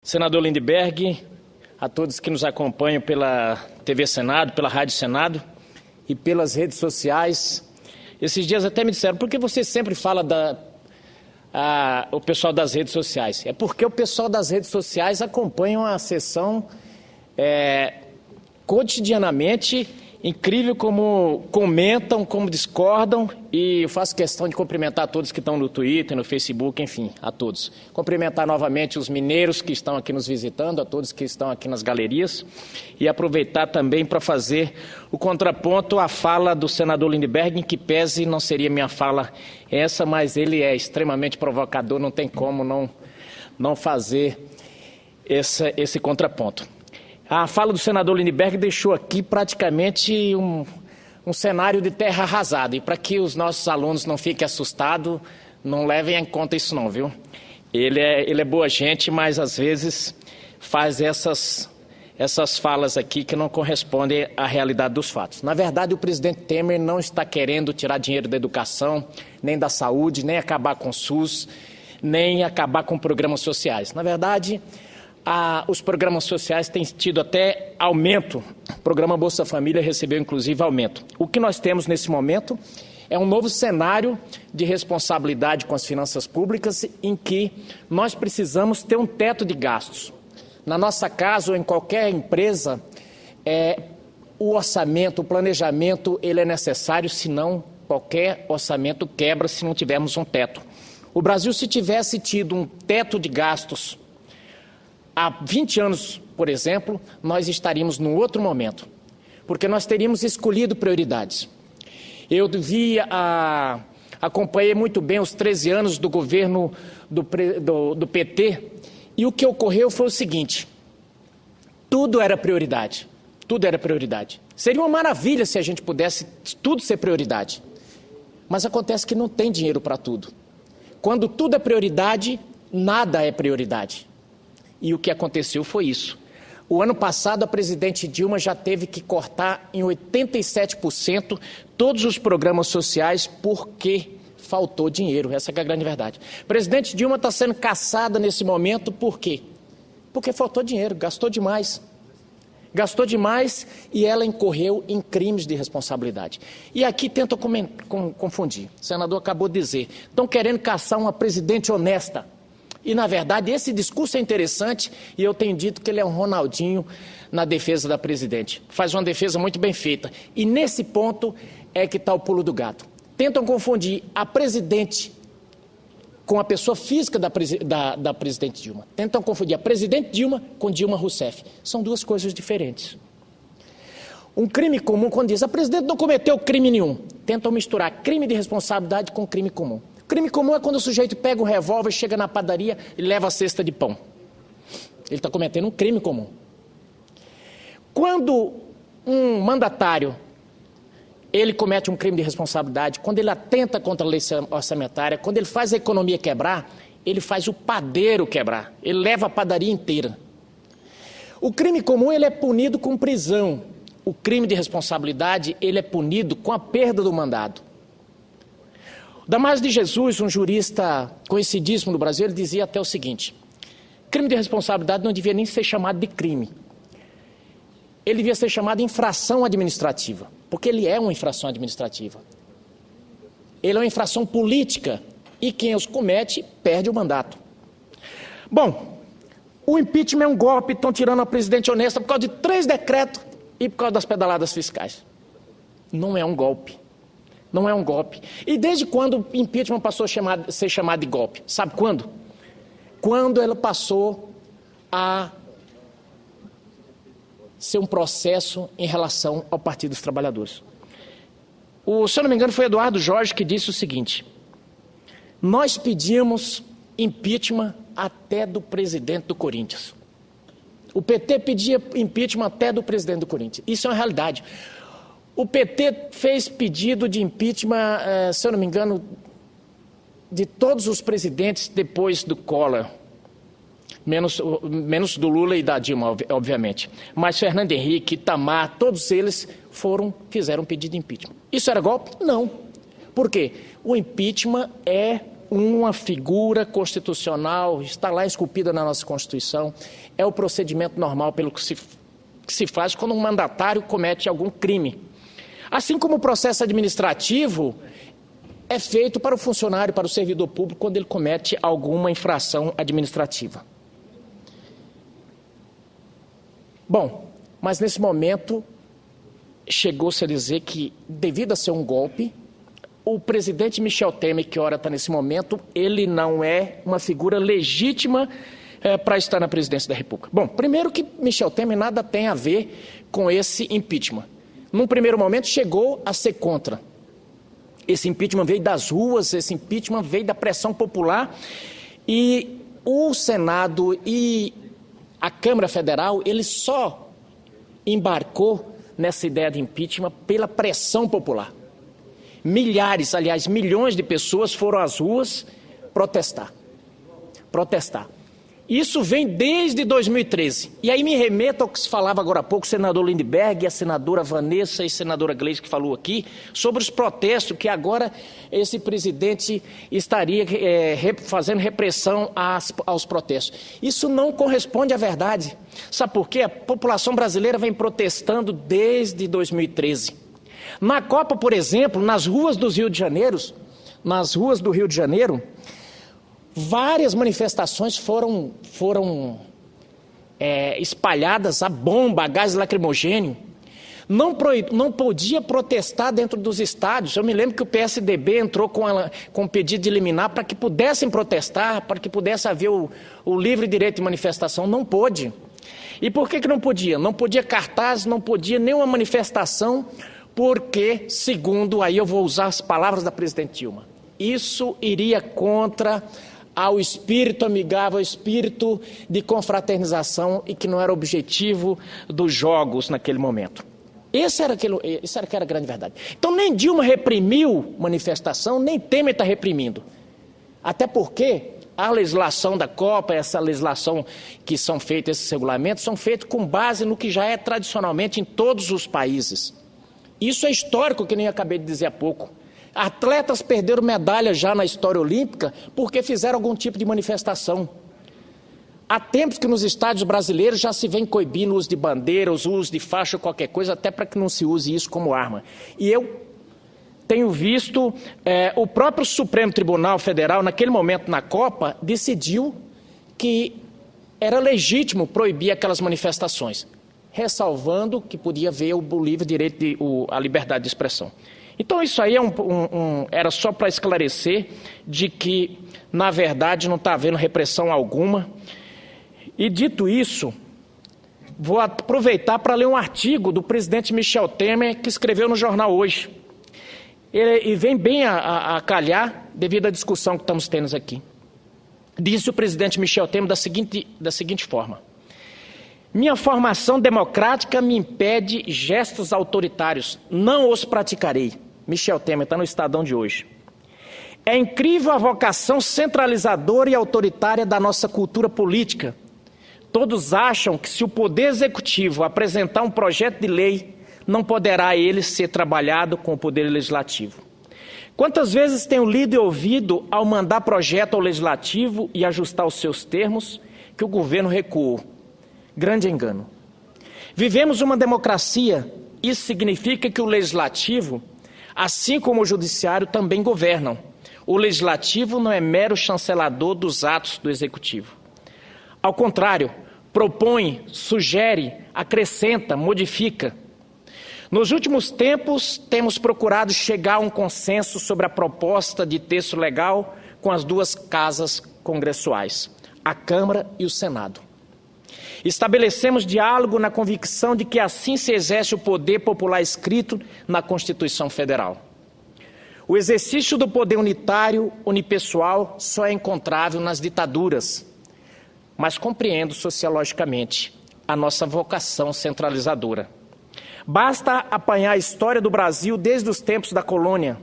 Senador Lindbergh, a todos que nos acompanham pela TV Senado, pela Rádio Senado e pelas redes sociais. Esses dias até me disseram, por que você sempre fala o pessoal das redes sociais? É porque o pessoal das redes sociais acompanham a sessão cotidianamente. Incrível como comentam, como discordam, e eu faço questão de cumprimentar a todos que estão no Twitter, no Facebook, enfim, a todos. Cumprimentar novamente os mineiros que estão aqui nos visitando, a todos que estão aqui nas galerias, e aproveitar também para fazer o contraponto à fala do senador Lindbergh, em que pese não seria minha fala essa, mas ele é extremamente provocador, não tem como não fazer esse contraponto. A fala do senador Lindbergh deixou aqui praticamente um cenário de terra arrasada. E para que os nossos alunos não fiquem assustados, não levem em conta isso não, viu? Ele é boa gente, mas às vezes faz essas falas aqui que não correspondem à realidade dos fatos. Na verdade, o presidente Temer não está querendo tirar dinheiro da educação, nem da saúde, nem acabar com o SUS, nem acabar com programas sociais. Na verdade, os programas sociais têm tido até aumento. O programa Bolsa Família recebeu, inclusive, aumento. O que nós temos nesse momento é um novo cenário de responsabilidade com as finanças públicas em que nós precisamos ter um teto de gastos. Na nossa casa ou em qualquer empresa, o orçamento, o planejamento, ele é necessário, senão qualquer orçamento quebra se não tivermos um teto. O Brasil, se tivesse tido um teto de gastos há 20 anos, por exemplo, nós estaríamos num outro momento, porque nós teríamos escolhido prioridades. Eu acompanhei muito bem os 13 anos do governo do PT, e o que ocorreu foi o seguinte: tudo era prioridade, tudo era prioridade. Seria uma maravilha se a gente pudesse tudo ser prioridade, mas acontece que não tem dinheiro para tudo. Quando tudo é prioridade, nada é prioridade. E o que aconteceu foi isso. O ano passado, a presidente Dilma já teve que cortar em 87% todos os programas sociais porque faltou dinheiro. Essa é a grande verdade. A presidente Dilma está sendo caçada nesse momento por quê? Porque faltou dinheiro, gastou demais. Gastou demais e ela incorreu em crimes de responsabilidade. E aqui tentam confundir. O senador acabou de dizer, estão querendo caçar uma presidente honesta. E, na verdade, esse discurso é interessante e eu tenho dito que ele é um Ronaldinho na defesa da presidente. Faz uma defesa muito bem feita. E nesse ponto é que está o pulo do gato. Tentam confundir a presidente com a pessoa física da presidente Dilma. Tentam confundir a presidente Dilma com Dilma Rousseff. São duas coisas diferentes. Um crime comum, quando diz a presidente não cometeu crime nenhum, tentam misturar crime de responsabilidade com crime comum. Crime comum é quando o sujeito pega um revólver, chega na padaria e leva a cesta de pão. Ele está cometendo um crime comum. Quando um mandatário, ele comete um crime de responsabilidade, quando ele atenta contra a lei orçamentária, quando ele faz a economia quebrar, ele faz o padeiro quebrar. Ele leva a padaria inteira. O crime comum, ele é punido com prisão. O crime de responsabilidade, ele é punido com a perda do mandato. Damásio de Jesus, um jurista conhecidíssimo no Brasil, ele dizia até o seguinte: crime de responsabilidade não devia nem ser chamado de crime. Ele devia ser chamado de infração administrativa, porque ele é uma infração administrativa. Ele é uma infração política e quem os comete perde o mandato. Bom, o impeachment é um golpe, estão tirando a presidente honesta por causa de 3 decretos e por causa das pedaladas fiscais. Não é um golpe. Não é um golpe. E desde quando o impeachment passou a ser chamado de golpe? Sabe quando? Quando ela passou a ser um processo em relação ao Partido dos Trabalhadores. Se eu não me engano, foi Eduardo Jorge que disse o seguinte: nós pedimos impeachment até do presidente do Corinthians. O PT pedia impeachment até do presidente do Corinthians. Isso é uma realidade. O PT fez pedido de impeachment, se eu não me engano, de todos os presidentes depois do Collor, menos do Lula e da Dilma, obviamente. Mas Fernando Henrique, Itamar, todos eles fizeram pedido de impeachment. Isso era golpe? Não. Por quê? O impeachment é uma figura constitucional, está lá esculpida na nossa Constituição, é o procedimento normal pelo que se faz quando um mandatário comete algum crime. Assim como o processo administrativo é feito para o funcionário, para o servidor público, quando ele comete alguma infração administrativa. Bom, mas nesse momento chegou-se a dizer que, devido a ser um golpe, o presidente Michel Temer, que ora está nesse momento, ele não é uma figura legítima para estar na presidência da República. Bom, primeiro que Michel Temer nada tem a ver com esse impeachment. Num primeiro momento chegou a ser contra. Esse impeachment veio das ruas, esse impeachment veio da pressão popular e o Senado e a Câmara Federal, ele só embarcou nessa ideia de impeachment pela pressão popular. Milhares, aliás, milhões de pessoas foram às ruas protestar. Isso vem desde 2013. E aí me remeto ao que se falava agora há pouco, o senador Lindbergh, a senadora Vanessa e a senadora Gleisi que falou aqui, sobre os protestos que agora esse presidente estaria fazendo repressão aos protestos. Isso não corresponde à verdade. Sabe por quê? A população brasileira vem protestando desde 2013. Na Copa, por exemplo, nas ruas do Rio de Janeiro, várias manifestações foram espalhadas a bomba, a gás lacrimogênio. Não podia protestar dentro dos estádios. Eu me lembro que o PSDB entrou com pedido de liminar para que pudessem protestar, para que pudesse haver o livre direito de manifestação. Não pôde. E por que não podia? Não podia cartaz, não podia nenhuma manifestação, porque, segundo, aí eu vou usar as palavras da presidente Dilma, isso iria contra ao espírito amigável, ao espírito de confraternização e que não era objetivo dos jogos naquele momento. Essa era a grande verdade. Então nem Dilma reprimiu manifestação, nem Temer está reprimindo. Até porque a legislação da Copa, essa legislação que são feitos, esses regulamentos, são feitos com base no que já é tradicionalmente em todos os países. Isso é histórico, que nem eu acabei de dizer há pouco. Atletas perderam medalha já na história olímpica porque fizeram algum tipo de manifestação. Há tempos que nos estádios brasileiros já se vem coibindo o uso de bandeira, o uso de faixa ou qualquer coisa, até para que não se use isso como arma. E eu tenho visto o próprio Supremo Tribunal Federal, naquele momento na Copa, decidiu que era legítimo proibir aquelas manifestações, ressalvando que podia haver o livre direito, a liberdade de expressão. Então isso aí era só para esclarecer de que, na verdade, não está havendo repressão alguma. E dito isso, vou aproveitar para ler um artigo do presidente Michel Temer que escreveu no jornal Hoje. E vem bem a calhar devido à discussão que estamos tendo aqui. Disse o presidente Michel Temer da seguinte forma: minha formação democrática me impede gestos autoritários, não os praticarei. Michel Temer está no Estadão de hoje. É incrível a vocação centralizadora e autoritária da nossa cultura política. Todos acham que se o Poder Executivo apresentar um projeto de lei, não poderá ele ser trabalhado com o Poder Legislativo. Quantas vezes tenho lido e ouvido, ao mandar projeto ao Legislativo e ajustar os seus termos, que o governo recuou. Grande engano. Vivemos uma democracia, isso significa que o Legislativo, assim como o Judiciário, também governam. O Legislativo não é mero chancelador dos atos do Executivo. Ao contrário, propõe, sugere, acrescenta, modifica. Nos últimos tempos, temos procurado chegar a um consenso sobre a proposta de texto legal com as duas casas congressuais, a Câmara e o Senado. Estabelecemos diálogo na convicção de que assim se exerce o poder popular escrito na Constituição Federal. O exercício do poder unitário, unipessoal, só é encontrável nas ditaduras, mas compreendo sociologicamente a nossa vocação centralizadora. Basta apanhar a história do Brasil desde os tempos da colônia.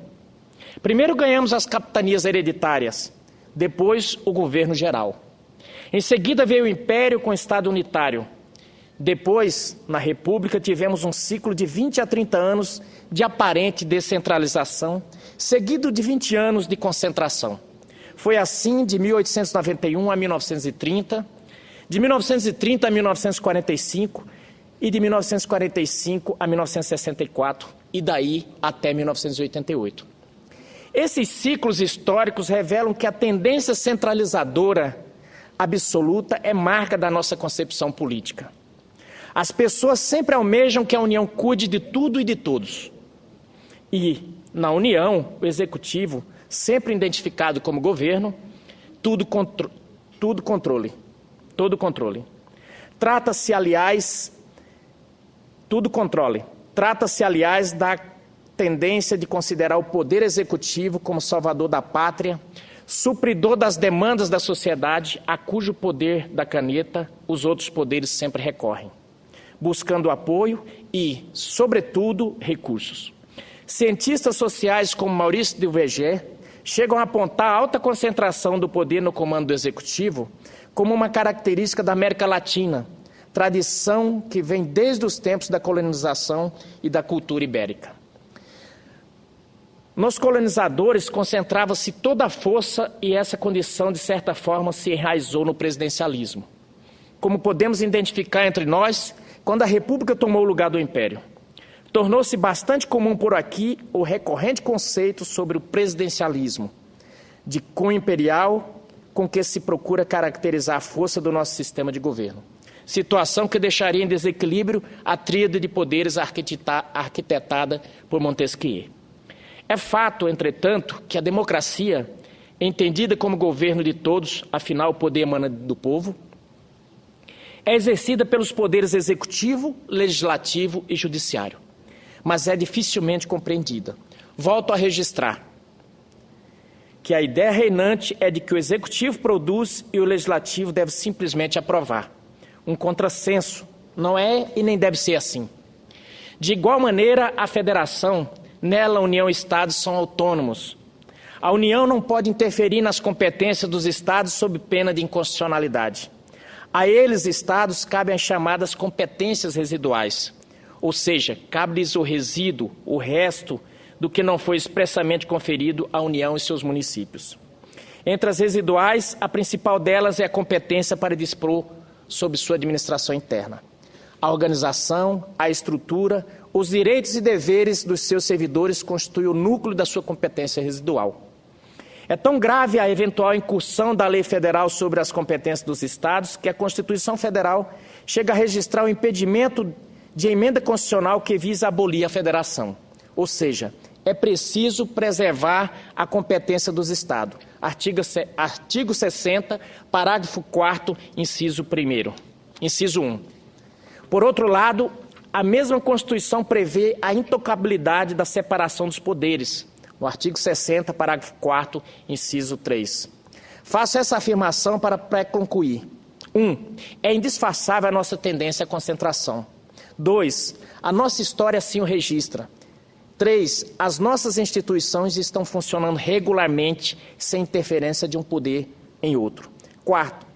Primeiro ganhamos as capitanias hereditárias, depois o governo geral. Em seguida veio o Império com o Estado unitário. Depois, na República, tivemos um ciclo de 20 a 30 anos de aparente descentralização, seguido de 20 anos de concentração. Foi assim de 1891 a 1930, de 1930 a 1945 e de 1945 a 1964 e daí até 1988. Esses ciclos históricos revelam que a tendência centralizadora absoluta é marca da nossa concepção política. As pessoas sempre almejam que a União cuide de tudo e de todos. E, na União, o Executivo, sempre identificado como governo, todo controle. Trata-se, aliás, da tendência de considerar o poder executivo como salvador da pátria, supridor das demandas da sociedade, a cujo poder da caneta os outros poderes sempre recorrem, buscando apoio e, sobretudo, recursos. Cientistas sociais como Maurice Duverger chegam a apontar a alta concentração do poder no comando do executivo como uma característica da América Latina, tradição que vem desde os tempos da colonização e da cultura ibérica. Nos colonizadores concentrava-se toda a força e essa condição, de certa forma, se enraizou no presidencialismo. Como podemos identificar entre nós, quando a República tomou o lugar do Império. Tornou-se bastante comum por aqui o recorrente conceito sobre o presidencialismo, de cunho imperial, com que se procura caracterizar a força do nosso sistema de governo. Situação que deixaria em desequilíbrio a tríade de poderes arquitetada por Montesquieu. É fato, entretanto, que a democracia, entendida como governo de todos, afinal o poder emana do povo, é exercida pelos poderes executivo, legislativo e judiciário, mas é dificilmente compreendida. Volto a registrar que a ideia reinante é de que o executivo produz e o legislativo deve simplesmente aprovar. Um contrassenso, não é e nem deve ser assim. De igual maneira, a federação, nela a União e Estados são autônomos. A União não pode interferir nas competências dos Estados sob pena de inconstitucionalidade. A eles, Estados, cabem as chamadas competências residuais, ou seja, cabe-lhes o resíduo, o resto do que não foi expressamente conferido à União e seus municípios. Entre as residuais, a principal delas é a competência para dispor sobre sua administração interna. A organização, a estrutura, os direitos e deveres dos seus servidores constituem o núcleo da sua competência residual. É tão grave a eventual incursão da lei federal sobre as competências dos Estados que a Constituição Federal chega a registrar o impedimento de emenda constitucional que visa abolir a federação. Ou seja, é preciso preservar a competência dos Estados. Artigo 60, parágrafo 4º, inciso 1. Por outro lado, a mesma Constituição prevê a intocabilidade da separação dos poderes, no artigo 60, parágrafo 4º, inciso 3. Faço essa afirmação para concluir. 1. É indisfarçável a nossa tendência à concentração. 2. A nossa história assim o registra. 3. As nossas instituições estão funcionando regularmente, sem interferência de um poder em outro. 4.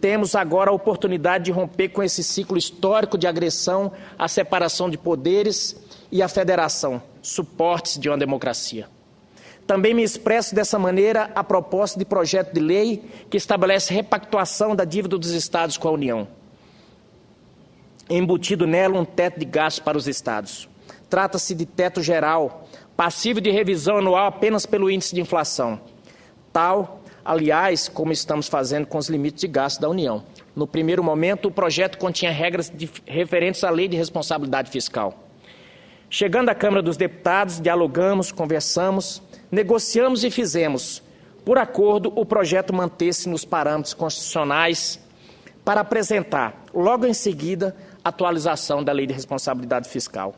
Temos agora a oportunidade de romper com esse ciclo histórico de agressão à separação de poderes e à federação, suportes de uma democracia. Também me expresso dessa maneira a propósito de projeto de lei que estabelece repactuação da dívida dos Estados com a União. Embutido nela um teto de gastos para os Estados. Trata-se de teto geral, passível de revisão anual apenas pelo índice de inflação. Tal, aliás, como estamos fazendo com os limites de gasto da União. No primeiro momento, o projeto continha regras referentes à Lei de Responsabilidade Fiscal. Chegando à Câmara dos Deputados, dialogamos, conversamos, negociamos e fizemos, por acordo, o projeto manter-se nos parâmetros constitucionais para apresentar, logo em seguida, a atualização da Lei de Responsabilidade Fiscal.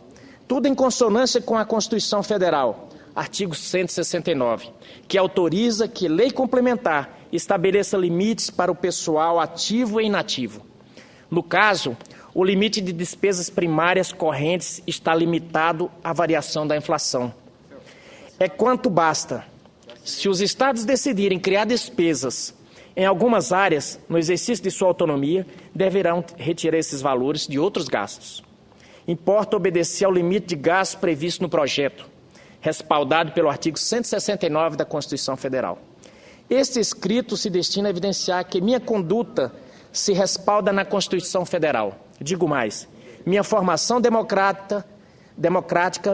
Tudo em consonância com a Constituição Federal, artigo 169, que autoriza que lei complementar estabeleça limites para o pessoal ativo e inativo. No caso, o limite de despesas primárias correntes está limitado à variação da inflação. É quanto basta. Se os Estados decidirem criar despesas em algumas áreas, no exercício de sua autonomia, deverão retirar esses valores de outros gastos. Importa obedecer ao limite de gastos previsto no projeto, respaldado pelo artigo 169 da Constituição Federal. Este escrito se destina a evidenciar que minha conduta se respalda na Constituição Federal. Digo mais, minha formação democrática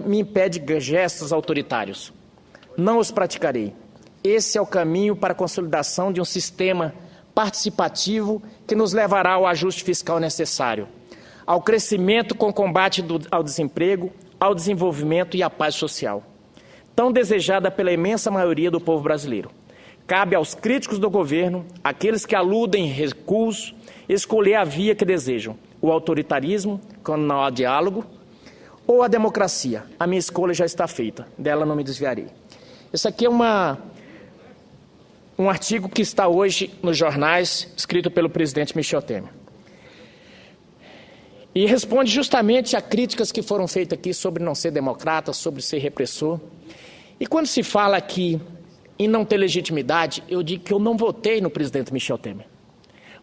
me impede gestos autoritários. Não os praticarei. Esse é o caminho para a consolidação de um sistema participativo que nos levará ao ajuste fiscal necessário, ao crescimento com combate ao desemprego, ao desenvolvimento e à paz social, tão desejada pela imensa maioria do povo brasileiro. Cabe aos críticos do governo, aqueles que aludem recuos, escolher a via que desejam, o autoritarismo, quando não há diálogo, ou a democracia. A minha escolha já está feita, dela não me desviarei. Esse aqui é um artigo que está hoje nos jornais, escrito pelo presidente Michel Temer. E responde justamente a críticas que foram feitas aqui sobre não ser democrata, sobre ser repressor. E quando se fala aqui em não ter legitimidade, eu digo que eu não votei no presidente Michel Temer.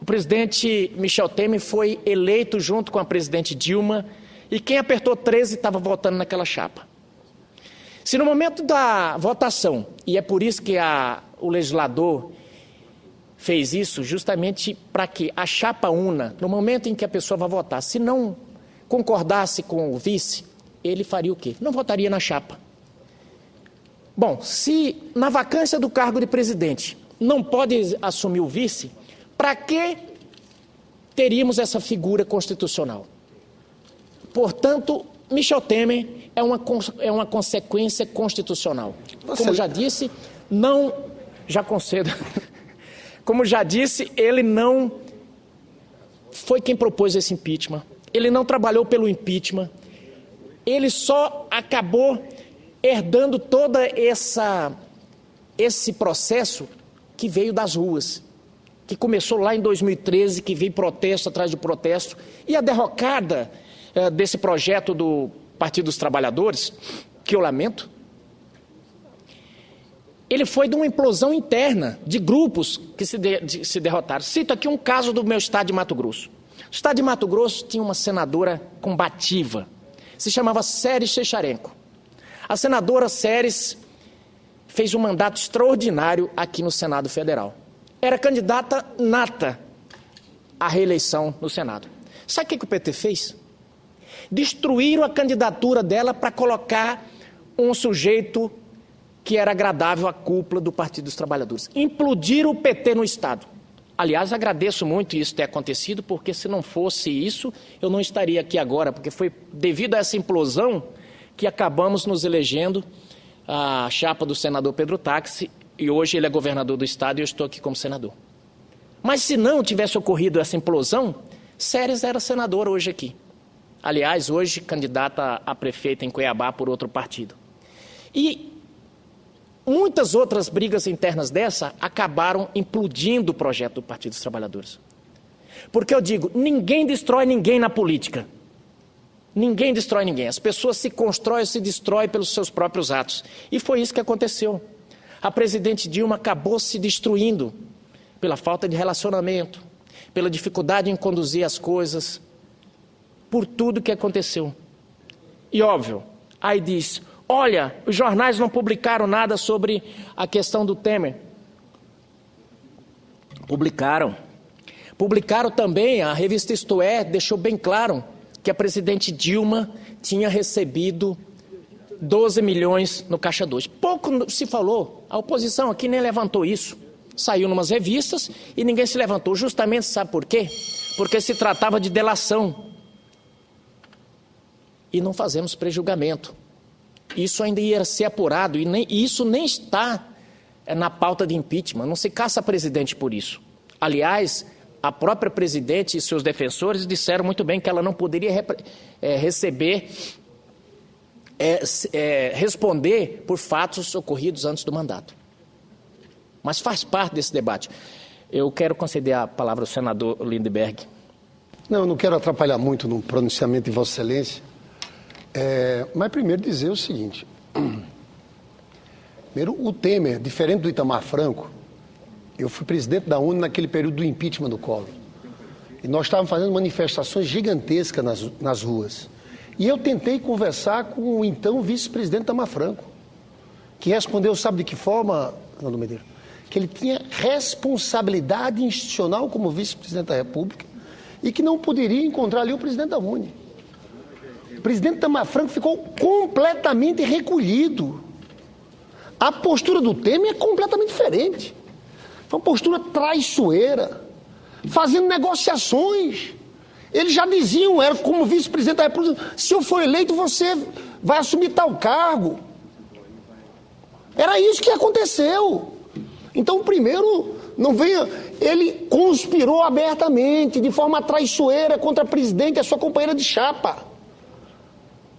O presidente Michel Temer foi eleito junto com a presidente Dilma e quem apertou 13 estava votando naquela chapa. Se no momento da votação, e é por isso que o legislador fez isso, justamente para que a chapa una, no momento em que a pessoa vai votar, se não concordasse com o vice, ele faria o quê? Não votaria na chapa. Bom, se na vacância do cargo de presidente não pode assumir o vice, para que teríamos essa figura constitucional? Portanto, Michel Temer é uma consequência constitucional. Como já disse, não... Já concedo. Como já disse, ele não foi quem propôs esse impeachment. Ele não trabalhou pelo impeachment. Ele só acabou herdando todo esse processo que veio das ruas, que começou lá em 2013, que veio protesto atrás de protesto, e a derrocada desse projeto do Partido dos Trabalhadores, que eu lamento, ele foi de uma implosão interna de grupos que se derrotaram. Cito aqui um caso do meu estado de Mato Grosso. O estado de Mato Grosso tinha uma senadora combativa, se chamava Séries Secharenko. A senadora Séries fez um mandato extraordinário aqui no Senado Federal. Era candidata nata à reeleição no Senado. Sabe o que o PT fez? Destruíram a candidatura dela para colocar um sujeito que era agradável à cúpula do Partido dos Trabalhadores. Implodiram o PT no Estado. Aliás, agradeço muito isso ter acontecido, porque se não fosse isso, eu não estaria aqui agora, porque foi devido a essa implosão que acabamos nos elegendo a chapa do senador Pedro Táxi, e hoje ele é governador do Estado e eu estou aqui como senador. Mas se não tivesse ocorrido essa implosão, Séries era senador hoje aqui. Aliás, hoje candidata a prefeita em Cuiabá por outro partido. E muitas outras brigas internas dessa acabaram implodindo o projeto do Partido dos Trabalhadores. Porque eu digo, ninguém destrói ninguém na política. Ninguém destrói ninguém. As pessoas se constroem e se destroem pelos seus próprios atos. E foi isso que aconteceu. A presidente Dilma acabou se destruindo pela falta de relacionamento, pela dificuldade em conduzir as coisas, por tudo que aconteceu. E óbvio, aí diz, olha, os jornais não publicaram nada sobre a questão do Temer. Publicaram. Publicaram também, a revista Isto É deixou bem claro que a presidente Dilma tinha recebido 12 milhões no Caixa 2. Pouco se falou, a oposição aqui nem levantou isso. Saiu em umas revistas e ninguém se levantou. Justamente, sabe por quê? Porque se tratava de delação. E não fazemos prejulgamento. Isso ainda ia ser apurado, e isso nem está na pauta de impeachment. Não se caça presidente por isso. Aliás, a própria presidente e seus defensores disseram muito bem que ela não poderia responder por fatos ocorridos antes do mandato. Mas faz parte desse debate. Eu quero conceder a palavra ao senador Lindbergh. Não, eu não quero atrapalhar muito no pronunciamento de Vossa Excelência. Mas primeiro dizer o seguinte. Primeiro, o Temer, diferente do Itamar Franco, eu fui presidente da UNE naquele período do impeachment do Collor. E nós estávamos fazendo manifestações gigantescas nas ruas. E eu tentei conversar com o então vice-presidente Itamar Franco, que respondeu, sabe de que forma, Fernando Medeiros? que ele tinha responsabilidade institucional como vice-presidente da República e que não poderia encontrar ali o presidente da UNE. O presidente Itamar Franco ficou completamente recolhido. A postura do Temer é completamente diferente. Foi uma postura traiçoeira, fazendo negociações. Eles já diziam, era como vice-presidente da República, se eu for eleito, você vai assumir tal cargo. Era isso que aconteceu. Então, primeiro, não venha... Ele conspirou abertamente, de forma traiçoeira, contra a presidente e a sua companheira de chapa.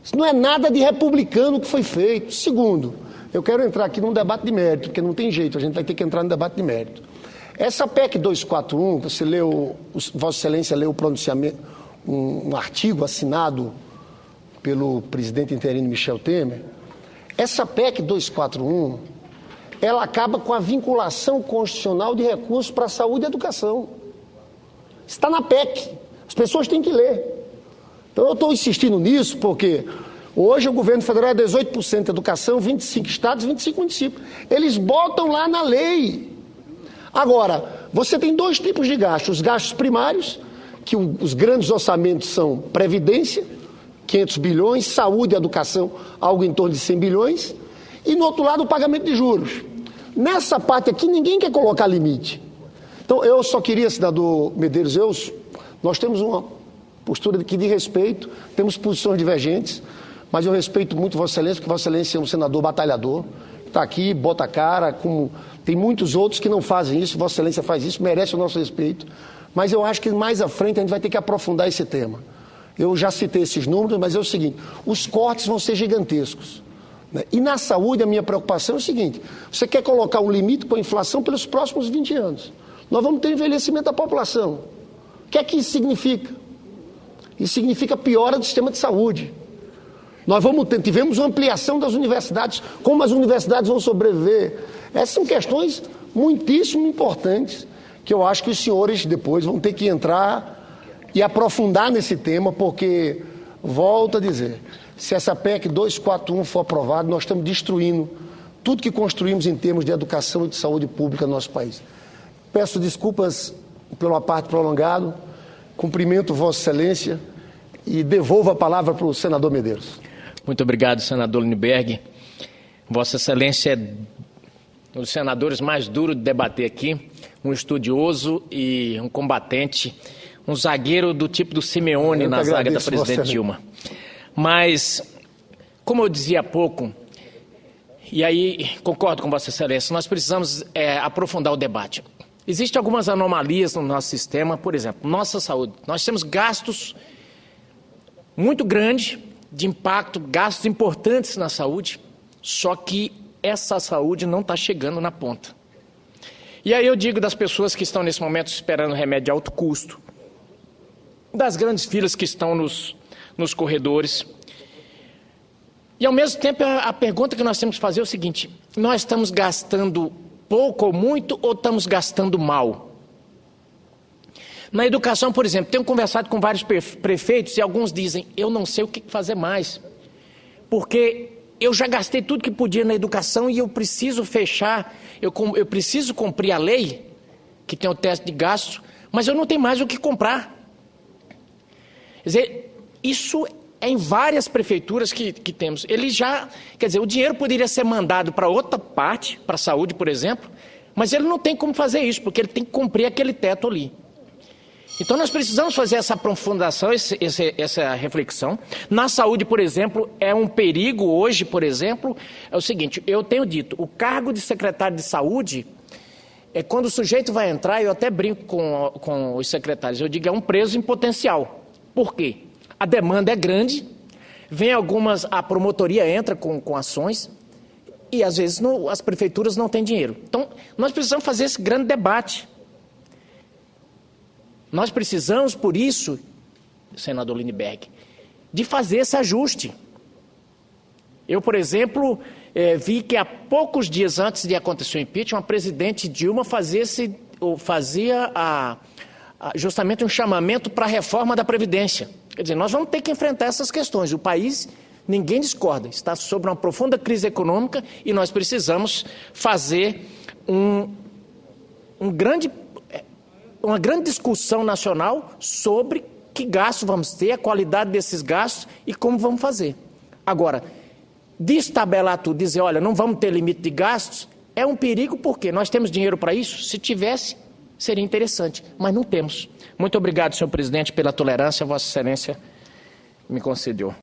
Isso não é nada de republicano que foi feito. Segundo, eu quero entrar aqui num debate de mérito, porque não tem jeito, a gente vai ter que entrar no debate de mérito. Essa PEC 241, você leu, Vossa Excelência leu o pronunciamento, um artigo assinado pelo presidente interino Michel Temer. Essa PEC 241, ela acaba com a vinculação constitucional de recursos para a saúde e educação. Está na PEC, as pessoas têm que ler. Então eu estou insistindo nisso porque hoje o governo federal é 18% de educação, 25 estados, 25 municípios. Eles botam lá na lei. Agora, você tem dois tipos de gastos. Os gastos primários, que os grandes orçamentos são previdência, 500 bilhões, saúde e educação, algo em torno de 100 bilhões, e no outro lado o pagamento de juros. Nessa parte aqui ninguém quer colocar limite. Então eu só queria, senador Medeiros, nós temos uma postura de respeito, temos posições divergentes, mas eu respeito muito Vossa Excelência, porque Vossa Excelência é um senador batalhador, está aqui, bota a cara, como tem muitos outros que não fazem isso, Vossa Excelência faz isso, merece o nosso respeito, mas eu acho que mais à frente a gente vai ter que aprofundar esse tema. Eu já citei esses números, mas é o seguinte, os cortes vão ser gigantescos. Né? E na saúde a minha preocupação é o seguinte, você quer colocar um limite para a inflação pelos próximos 20 anos. Nós vamos ter envelhecimento da população. O que é que isso significa? Isso significa piora do sistema de saúde. Nós tivemos uma ampliação das universidades, como as universidades vão sobreviver. Essas são questões muitíssimo importantes, que eu acho que os senhores depois vão ter que entrar e aprofundar nesse tema, porque, volto a dizer, se essa PEC 241 for aprovada, nós estamos destruindo tudo que construímos em termos de educação e de saúde pública no nosso país. Peço desculpas pela parte prolongada, cumprimento Vossa Excelência e devolvo a palavra para o senador Medeiros. Muito obrigado, senador Lindbergh. Vossa Excelência é um dos senadores mais duros de debater aqui, um estudioso e um combatente, um zagueiro do tipo do Simeone na zaga da presidente Dilma. Mas, como eu dizia há pouco, e aí concordo com Vossa Excelência, nós precisamos aprofundar o debate. Existem algumas anomalias no nosso sistema, por exemplo, nossa saúde. Nós temos gastos muito grandes de impacto, gastos importantes na saúde, só que essa saúde não está chegando na ponta. E aí eu digo das pessoas que estão nesse momento esperando remédio de alto custo, das grandes filas que estão nos corredores. E ao mesmo tempo a pergunta que nós temos que fazer é o seguinte, nós estamos gastando pouco ou muito ou estamos gastando mal? Na educação, por exemplo, tenho conversado com vários prefeitos e alguns dizem, eu não sei o que fazer mais, porque eu já gastei tudo que podia na educação e eu preciso fechar, eu preciso cumprir a lei, que tem o teto de gasto, mas eu não tenho mais o que comprar. Quer dizer, isso é em várias prefeituras que temos. Ele já, quer dizer, o dinheiro poderia ser mandado para outra parte, para a saúde, por exemplo, mas ele não tem como fazer isso, porque ele tem que cumprir aquele teto ali. Então nós precisamos fazer essa aprofundação, essa reflexão. Na saúde, por exemplo, é um perigo hoje, por exemplo, é o seguinte, eu tenho dito, o cargo de secretário de saúde, quando o sujeito vai entrar, eu até brinco com os secretários, eu digo, é um preso em potencial. Por quê? A demanda é grande, a promotoria entra com ações e às vezes as prefeituras não têm dinheiro. Então, nós precisamos fazer esse grande debate. Nós precisamos, por isso, senador Lindbergh, de fazer esse ajuste. Eu, por exemplo, vi que há poucos dias antes de acontecer o impeachment, a presidente Dilma fazia justamente um chamamento para a reforma da Previdência. Quer dizer, nós vamos ter que enfrentar essas questões. O país, ninguém discorda, está sob uma profunda crise econômica e nós precisamos fazer uma grande discussão nacional sobre que gastos vamos ter, a qualidade desses gastos e como vamos fazer. Agora, destabelar tudo, dizer, olha, não vamos ter limite de gastos, é um perigo porque nós temos dinheiro para isso? Se tivesse, seria interessante, mas não temos. Muito obrigado, senhor presidente, pela tolerância, Vossa Excelência me concedeu.